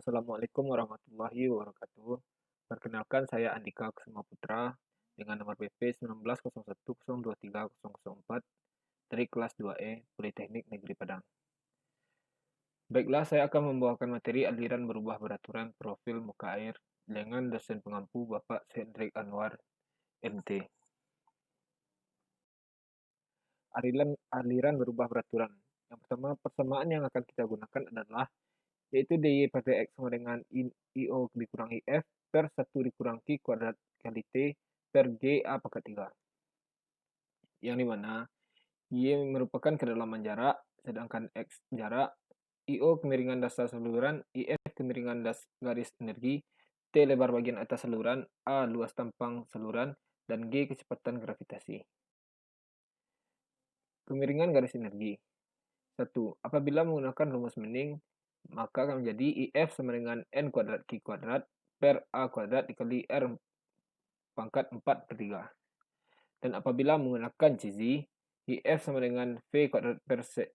Assalamualaikum warahmatullahi wabarakatuh. Perkenalkan saya Andika Kusuma Putra dengan nomor BP 1901023004 dari kelas 2E Politeknik Negeri Padang. Baiklah, saya akan membawakan materi aliran berubah beraturan profil muka air dengan dosen pengampu Bapak Hendrik Anwar, MT. Aliran berubah beraturan. Yang pertama, persamaan yang akan kita gunakan adalah yaitu dy per dx sama dengan io dikurang if per 1 dikurang q kuadrat kali t per g a pangkat 3. Yang dimana y merupakan kedalaman jarak, sedangkan x jarak, io kemiringan dasar saluran, if kemiringan garis energi, t lebar bagian atas saluran, a luas tampang saluran, dan g kecepatan gravitasi. Kemiringan garis energi. 1. Apabila menggunakan rumus Mending, maka akan menjadi IF sama dengan N kuadrat Q kuadrat per A kuadrat dikali R pangkat 4 per 3. Dan apabila menggunakan CZ, IF sama dengan V kuadrat per C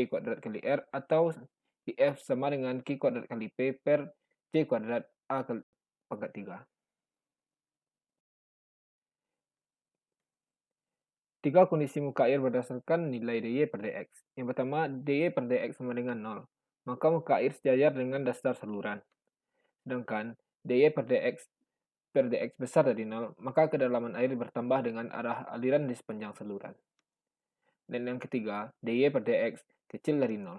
kuadrat kali R atau IF sama dengan Q kuadrat kali P per C kuadrat A pangkat 3. 3 kondisi muka air berdasarkan nilai dy per dx. Yang pertama, dy per dx sama dengan 0. Maka muka air sejajar dengan dasar saluran. Sedangkan dy per dx besar dari 0, maka kedalaman air bertambah dengan arah aliran di sepanjang saluran. Dan yang ketiga, dy per dx kecil dari 0.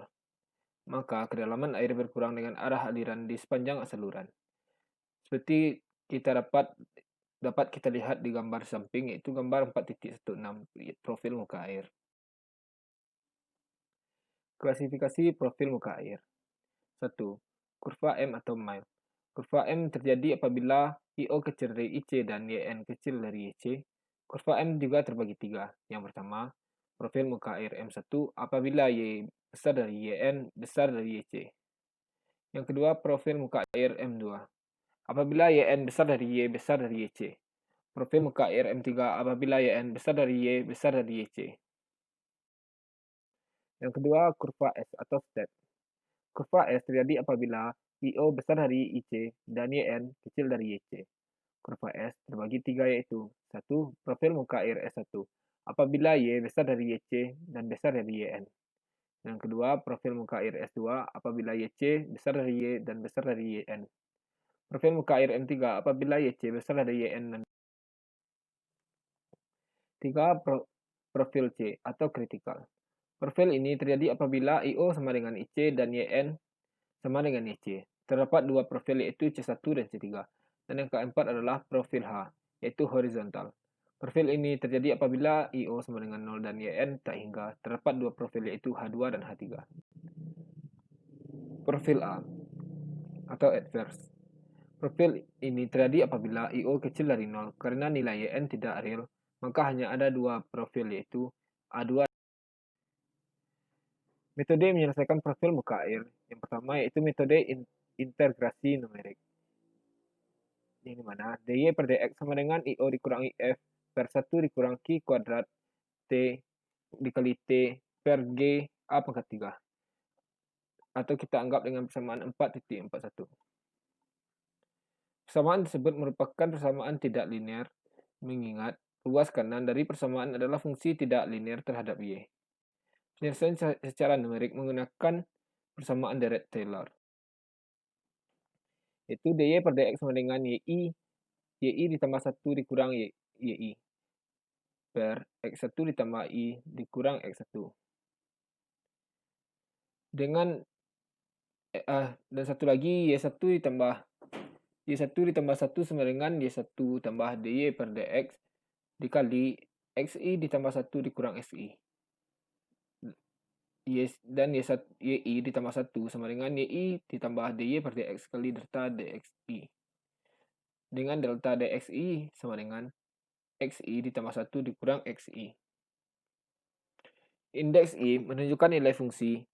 Maka kedalaman air berkurang dengan arah aliran di sepanjang saluran. Seperti kita dapat kita lihat di gambar samping, yaitu gambar 4.16 profil muka air. Klasifikasi profil muka air. 1. Kurva M atau mile. Kurva M terjadi apabila IO kecil dari IC dan YN kecil dari YC. Kurva M juga terbagi 3. Yang pertama, profil muka air M1 apabila Y besar dari YN besar dari YC. Yang kedua, profil muka air M2 apabila YN besar dari Y besar dari YC. Profil muka air M3 apabila YN besar dari Y besar dari YC. Yang kedua, kurva S atau step. Kurva S terjadi apabila IO besar dari IC dan YN kecil dari YC. Kurva S terbagi 3 yaitu 1. Profil muka air S1 apabila Y besar dari YC dan besar dari YN. Yang kedua, profil muka air S2 apabila YC besar dari Y dan besar dari YN. Profil muka air M3 apabila YC besar dari YN dan 3. Profil C atau kritikal. Profil ini terjadi apabila IO sama dengan IC dan YN sama dengan YC. Terdapat dua profil yaitu C1 dan C3. Dan yang keempat adalah profil H, yaitu horizontal. Profil ini terjadi apabila IO sama dengan 0 dan YN tak hingga. Terdapat dua profil yaitu H2 dan H3. Profil A atau adverse. Profil ini terjadi apabila IO kecil dari 0 karena nilai YN tidak real, maka hanya ada dua profil yaitu A2. Metode menyelesaikan profil muka air. Yang pertama yaitu metode integrasi numerik. Yang dimana dy per dx sama dengan io dikurangi f per 1 dikurang q kuadrat t dikali t per g a pangkat 3. Atau kita anggap dengan persamaan 4.41. Persamaan tersebut merupakan persamaan tidak linear, mengingat ruas kanan dari persamaan adalah fungsi tidak linear terhadap y. Penyelesaian secara numerik menggunakan persamaan Dirac-Taylor. Yaitu dy per dx sama dengan yi ditambah 1 dikurang yi per x1 ditambah i dikurang x1. Dengan dan satu lagi y1 ditambah 1 sama dengan y1 tambah dy per dx dikali xi ditambah 1 dikurang xi. Dan yi ditambah 1 sama dengan yi ditambah dy per dx kali delta dxi. Dengan delta dxi sama dengan xi ditambah 1 dikurang xi. Indeks i menunjukkan nilai fungsi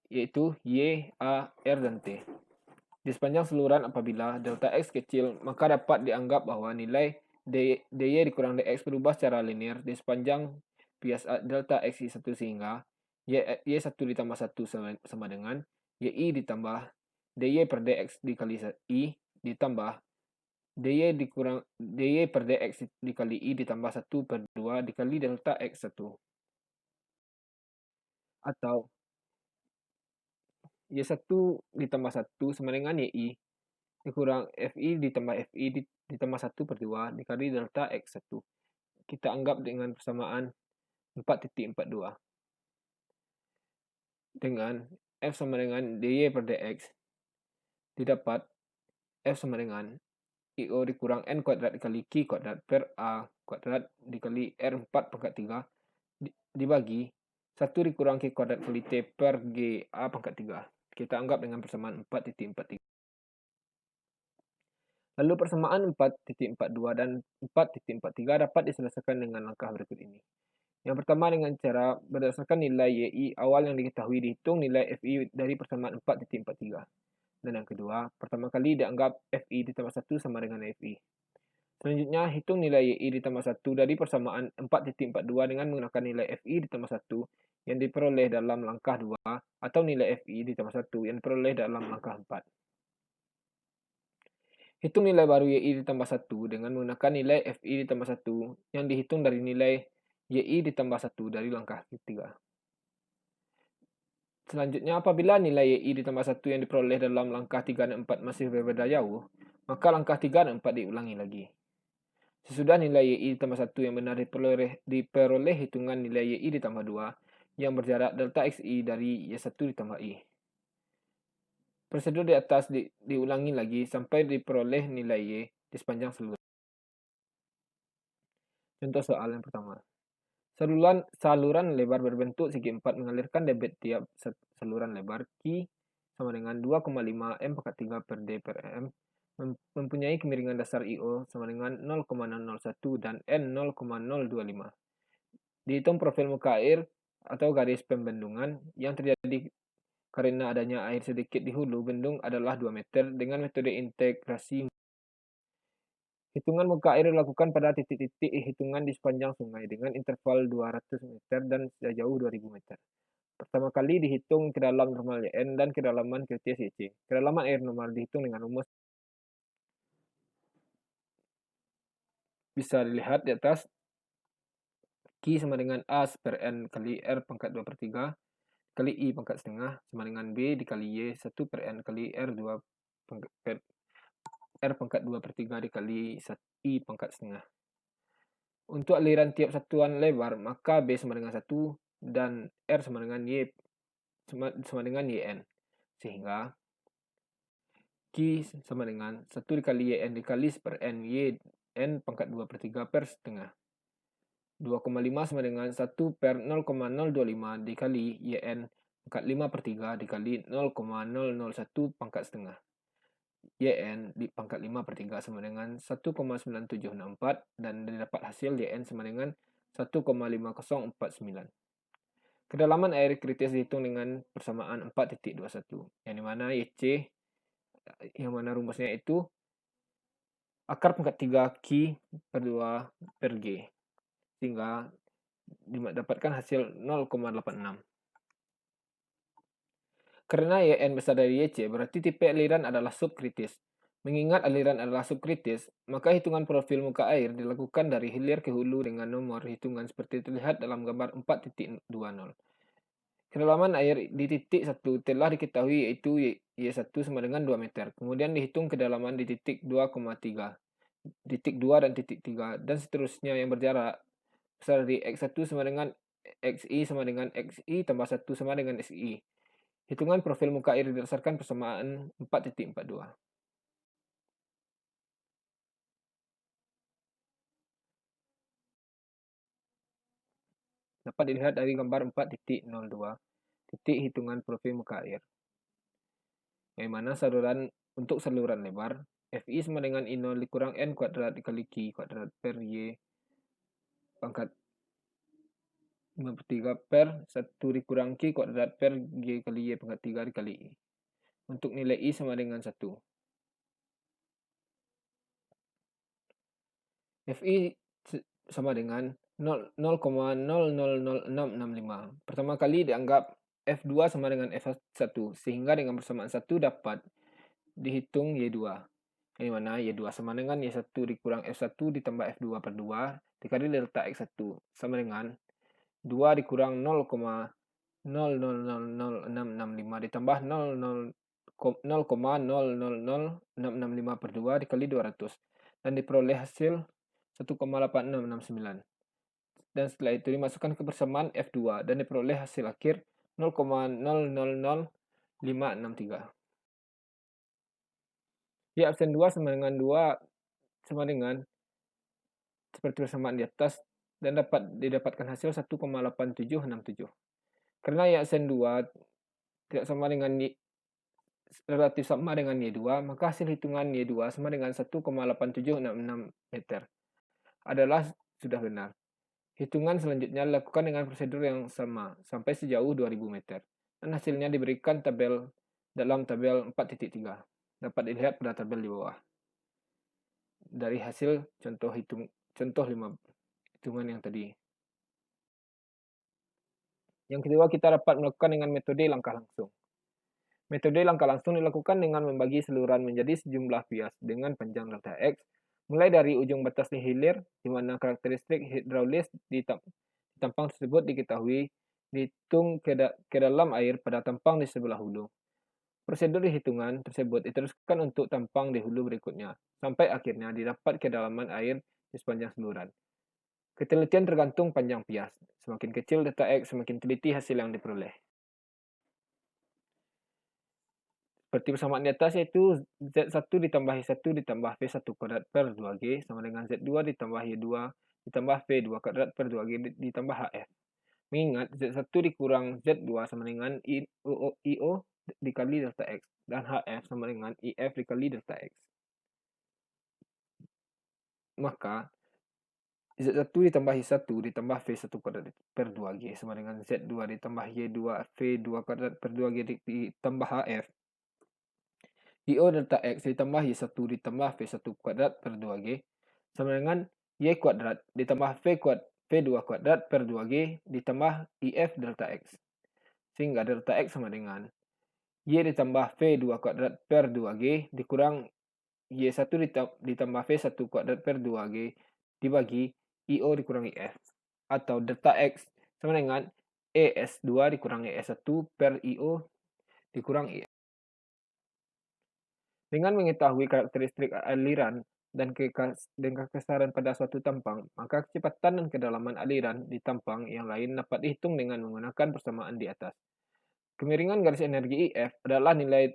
yaitu y, a, r, dan t. Di sepanjang saluran apabila delta x kecil, maka dapat dianggap bahwa nilai dy dikurang dx berubah secara linear di sepanjang bias delta xi1 sehingga y1 ditambah 1 sama dengan yi ditambah dy per dx dikali I ditambah dy per dx dikali I ditambah 1 per 2 dikali delta x1. Atau Y1 ditambah 1 sama dengan YI dikurang FI ditambah FI ditambah 1 per 2 dikali delta X1. Kita anggap dengan persamaan 4.42. Dengan F sama dengan dy per dx didapat F sama dengan IO dikurang N kuadrat dikali Q kuadrat per A kuadrat dikali R4 pangkat 3 dibagi 1 dikurang Q kuadrat kali T per G A pangkat 3. Kita anggap dengan persamaan 4.43. Lalu persamaan 4.42 dan 4.43 dapat diselesaikan dengan langkah berikut ini. Yang pertama dengan cara berdasarkan nilai YI awal yang diketahui dihitung nilai FI dari persamaan 4.43. Dan yang kedua, pertama kali dianggap FI ditambah 1 sama dengan FI. Selanjutnya, hitung nilai YI ditambah 1 dari persamaan 4.42 dengan menggunakan nilai FI ditambah 1 yang diperoleh dalam langkah 2 atau nilai FI ditambah 1 yang diperoleh dalam langkah 4. Hitung nilai baru YI ditambah 1 dengan menggunakan nilai FI ditambah 1 yang dihitung dari nilai YI ditambah 1 dari langkah ketiga. Selanjutnya, apabila nilai YI ditambah 1 yang diperoleh dalam langkah 3 dan 4 masih berbeda jauh, maka langkah 3 dan 4 diulangi lagi. Sesudah nilai YI ditambah 1 yang benar diperoleh hitungan nilai YI ditambah 2 yang berjarak delta XI dari Y1 ditambah I. Prosedur di atas diulangi lagi sampai diperoleh nilai Y di sepanjang saluran. Contoh soal yang pertama. Saluran lebar berbentuk segi 4 mengalirkan debit tiap saluran lebar Q sama dengan 2,5 M pangkat 3 per D per M mempunyai kemiringan dasar IO sama dengan 0,001 dan N 0,025. Dihitung profil muka air atau garis pembendungan yang terjadi karena adanya air sedikit di hulu bendung adalah 2 meter dengan metode integrasi. Hitungan muka air dilakukan pada titik-titik hitungan di sepanjang sungai dengan interval 200 meter dan sejauh 2000 meter. Pertama kali dihitung kedalam normal YN dan kedalaman kritis YC. Kedalaman air normal dihitung dengan rumus. Bisa dilihat di atas. Q sama dengan A per N kali R pangkat 2 per 3 kali I pangkat setengah sama dengan B dikali Y 1 per N kali R 2 per R pangkat 2 per 3 dikali I pangkat setengah. Untuk aliran tiap satuan lebar, maka B sama dengan 1 dan R sama dengan Y sama dengan YN. Sehingga Q sama dengan 1 dikali YN dikali per N YN pangkat 2 per 3 per setengah. 2,5 sama dengan 1 per 0,025 dikali YN pangkat 5 per 3 dikali 0,001 pangkat setengah. YN di pangkat 5 per 3 sama dengan 1,9764 dan didapat hasil YN sama dengan 1,5049. Kedalaman air kritis dihitung dengan persamaan 4.21 yang dimana YC yang mana rumusnya itu akar pangkat 3 Q per 2 per G sehingga didapatkan hasil 0,86. Karena YN besar dari YC, berarti tipe aliran adalah subkritis. Mengingat aliran adalah subkritis, maka hitungan profil muka air dilakukan dari hilir ke hulu dengan nomor hitungan seperti terlihat dalam gambar 4.20. Kedalaman air di titik 1 telah diketahui yaitu Y1 sama dengan 2 meter. Kemudian dihitung kedalaman di titik 2,3, titik 2 dan titik 3, dan seterusnya yang berjarak besar dari X1 sama dengan XI sama dengan XI tambah 1 sama dengan XI. Hitungan profil muka air berdasarkan persamaan 4.42. Dapat dilihat dari gambar 4.02, titik hitungan profil muka air. Yang mana untuk saluran lebar, FI sama dengan I0 dikurang N kuadrat dikali Q kuadrat per Y pangkat 5 per 3 per 1 dikurang Q kuadrat per G kali Y pangkat 3 dikali I. Untuk nilai I sama dengan 1. FI sama dengan 0,000665. Pertama kali dianggap F2 sama dengan F1, sehingga dengan persamaan 1 dapat dihitung Y2. Yang mana Y2 sama dengan Y1 dikurang F1 ditambah F2 per 2 dikali delta X1 sama dengan 2 dikurang 0,000665 ditambah 0,000665 per 2 dikali 200 dan diperoleh hasil 1,8669. Dan setelah itu dimasukkan ke persamaan F2 dan diperoleh hasil akhir 0,000563. Y absen 2 sama dengan 2 sama dengan seperti persamaan di atas dan dapat didapatkan hasil 1,8767. Karena Y absen 2 tidak sama dengan relatif sama dengan Y2, maka hasil hitungan Y2 sama dengan 1,8766 meter adalah sudah benar. Hitungan selanjutnya dilakukan dengan prosedur yang sama sampai sejauh 2000 meter. Dan hasilnya diberikan dalam tabel 4.3. Dapat dilihat pada tabel di bawah. Dari hasil contoh 5 hitungan yang tadi. Yang kedua, kita dapat melakukan dengan metode langkah langsung. Metode langkah langsung dilakukan dengan membagi saluran menjadi sejumlah bias dengan panjang delta X, mulai dari ujung batas di hilir, di mana karakteristik hidraulis di tampang tersebut diketahui, dihitung ke dalam air pada tampang di sebelah hulu. Prosedur hitungan tersebut diteruskan untuk tampang di hulu berikutnya, sampai akhirnya didapat kedalaman air di sepanjang saluran. Ketelitian tergantung panjang bias. Semakin kecil delta X, semakin teliti hasil yang diperoleh. Seperti persamaan di atas yaitu Z1 ditambah Y1 ditambah V1 kuadrat per 2G sama dengan Z2 ditambah Y2 ditambah V2 kuadrat per 2G ditambah HF. Mengingat Z1 dikurang Z2 sama dengan IO dikali delta X dan HF sama dengan IF dikali delta X. Maka Z1 ditambah Y1 ditambah V1 kuadrat per 2G sama dengan Z2 ditambah Y2 V2 kuadrat per 2G ditambah HF. IO delta X ditambah Y1 ditambah V1 kuadrat per 2G sama dengan Y kuadrat ditambah V2 kuadrat per 2G ditambah IF delta X. Sehingga delta X sama dengan Y ditambah V2 kuadrat per 2G dikurang Y1 ditambah V1 kuadrat per 2G dibagi IO dikurang IF. Atau delta X sama dengan ES2 dikurang ES1 per IO dikurang IF. Dengan mengetahui karakteristik aliran dan kekasaran pada suatu tampang, maka kecepatan dan kedalaman aliran di tampang yang lain dapat dihitung dengan menggunakan persamaan di atas. Kemiringan garis energi IF adalah nilai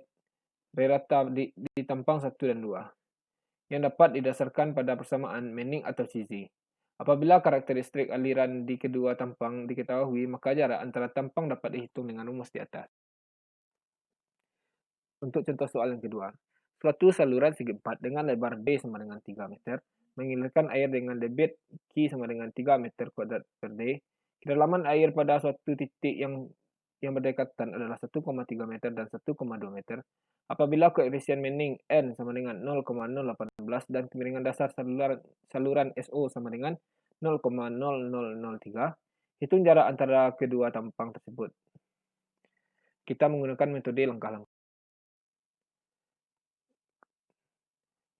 rata di tampang 1 dan 2, yang dapat didasarkan pada persamaan Manning atau Cauchy. Apabila karakteristik aliran di kedua tampang diketahui, maka jarak antara tampang dapat dihitung dengan rumus di atas. Untuk contoh soal yang kedua, suatu saluran segi 4 dengan lebar D sama dengan 3 meter, mengilirkan air dengan debit Q sama dengan 3 meter kuadrat per D. Kedalaman air pada suatu titik yang berdekatan adalah 1,3 meter dan 1,2 meter. Apabila koefisien Manning N sama dengan 0,018 dan kemiringan dasar saluran SO sama dengan 0,0003, hitung jarak antara kedua tampang tersebut. Kita menggunakan metode langkah langsung.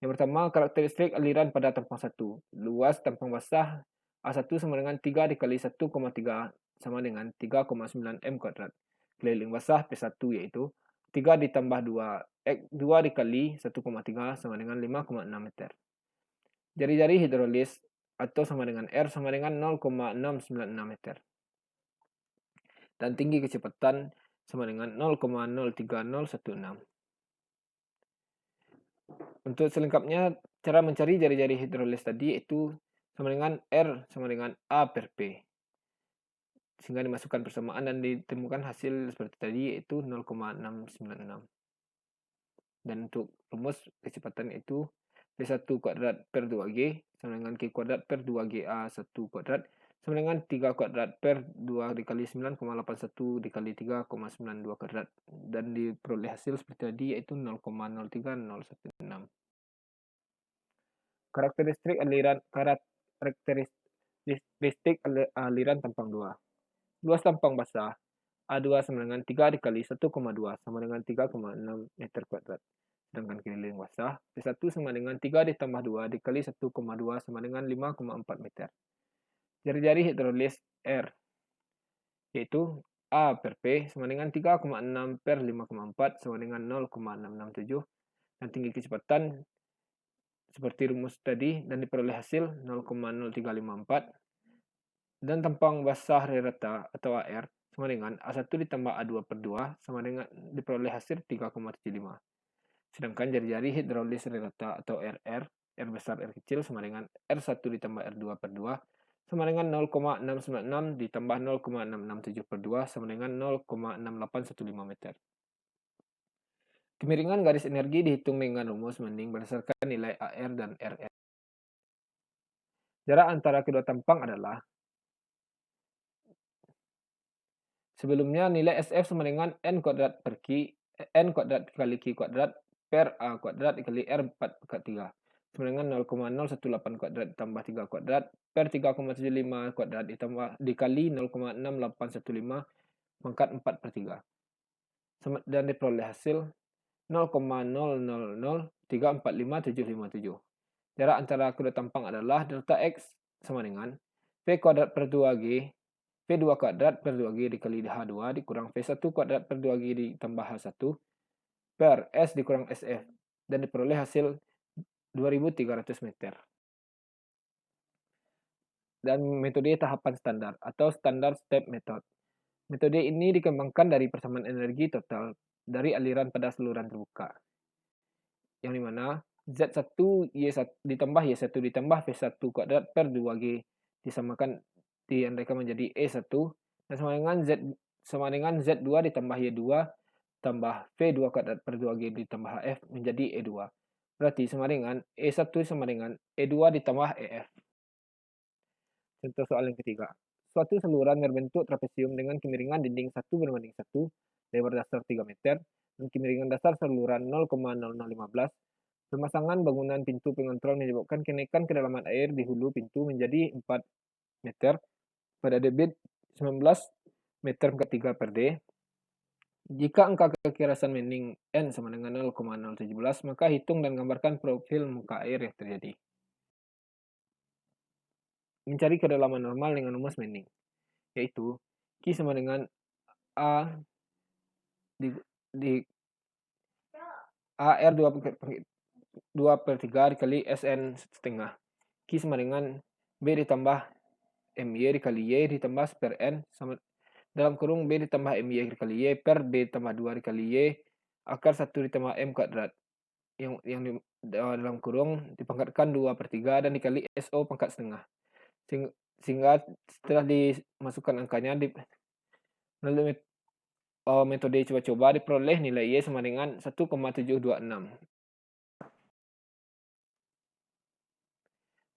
Yang pertama, karakteristik aliran pada tampang 1. Luas tampang basah A1 sama dengan 3 dikali 1,3 sama dengan 3,9 M kuadrat. Keliling basah P1 yaitu 3 ditambah 2 dikali 1,3 sama dengan 5,6 meter. Jari-jari hidrolis atau sama dengan R sama dengan 0,696 meter. Dan tinggi kecepatan sama dengan 0,03016. Untuk selengkapnya, cara mencari jari-jari hidrolis tadi itu sama dengan R sama dengan A per P. Sehingga dimasukkan persamaan dan ditemukan hasil seperti tadi yaitu 0,696. Dan untuk rumus kecepatan itu P1 kuadrat per 2G sama dengan Q kuadrat per 2GA 1 kuadrat sama dengan 3 kuadrat per 2 dikali 9,81 dikali 3,92 kuadrat. Dan diperoleh hasil seperti tadi yaitu 0,03016. Karakteristik aliran tampang 2. Luas tampang basah A2 sama dengan 3 dikali 1,2 sama dengan 3,6 meter kuadrat. sedangkan keliling basah P1 sama dengan 3 ditambah 2 dikali 1,2 sama dengan 5,4 meter. Jari-jari hidrolis R, yaitu A per P sama dengan 3,6 per 5,4 sama dengan 0,667, dan tinggi kecepatan seperti rumus tadi dan diperoleh hasil 0,0354, dan tampang basah rata atau AR sama dengan A1 ditambah A2 per 2 sama dengan diperoleh hasil 3,75. Sedangkan jari-jari hidrolis rata atau RR, R besar R kecil sama dengan R1 ditambah R2 per 2 sama dengan 0,696 ditambah 0,667 per 2 sama dengan 0,6815 meter. Kemiringan garis energi dihitung dengan rumus Mending berdasarkan nilai AR dan RR. Jarak antara kedua tampang adalah, sebelumnya nilai SF sama dengan N kuadrat per Q, N kuadrat kali Q kuadrat per A kuadrat dikali R4 pangkat 3. Sama dengan 0,018 kuadrat ditambah 3 kuadrat per 3,75 kuadrat ditambah dikali 0,6815 pangkat 4 per 3. Dan diperoleh hasil 0,000345757. Jarak antara kedua tampang adalah delta X sama dengan V kuadrat per 2G, V2 kuadrat per 2G dikali H2 dikurang V1 kuadrat per 2G ditambah H1 per S dikurang SF, dan diperoleh hasil 2300 meter. Dan metode tahapan standar atau standar step method. Metode ini dikembangkan dari persamaan energi total dari aliran pada saluran terbuka, yang dimana Z1 Y1 ditambah Y1 ditambah V1 kuadrat per 2G disamakan diandaikan menjadi E1 dan sama dengan Z2 ditambah Y2 tambah V2 kuadrat per 2G ditambah HF menjadi E2. Berarti sama dengan E1 sama dengan E2 ditambah EF. Contoh soal yang ketiga. Suatu saluran berbentuk trapesium dengan kemiringan dinding 1 berbanding 1, lebar dasar 3 meter, dan kemiringan dasar saluran 0,0015. Pemasangan bangunan pintu pengontrol menyebabkan kenaikan kedalaman air di hulu pintu menjadi 4 meter pada debit 19 meter per 3 per D. Jika angka kekerasan Manning N sama dengan 0,017, maka hitung dan gambarkan profil muka air yang terjadi. Mencari kedalaman normal dengan rumus Manning, yaitu Q sama dengan A di AR 2 per 3 dikali SN setengah. Q sama dengan B ditambah MY dikali Y ditambah per N sama dalam kurung B ditambah MY dikali Y per B tambah 2 dikali Y akar 1 ditambah M kuadrat. Yang di dalam kurung dipangkatkan 2 per 3 dan dikali SO pangkat setengah. Sehingga setelah dimasukkan angkanya melalui metode coba-coba diperoleh nilai Y sama dengan 1,726.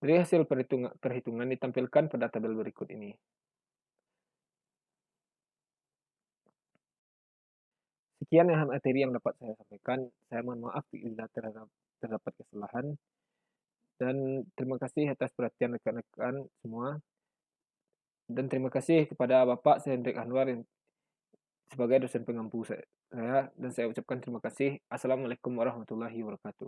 Dari hasil perhitungan ditampilkan pada tabel berikut ini. Sekian materi yang dapat saya sampaikan. Saya mohon maaf bila terdapat kesalahan. Dan terima kasih atas perhatian rekan-rekan semua. Dan terima kasih kepada Bapak Hendrik Anwar sebagai dosen pengampu saya. Dan saya ucapkan terima kasih. Assalamualaikum warahmatullahi wabarakatuh.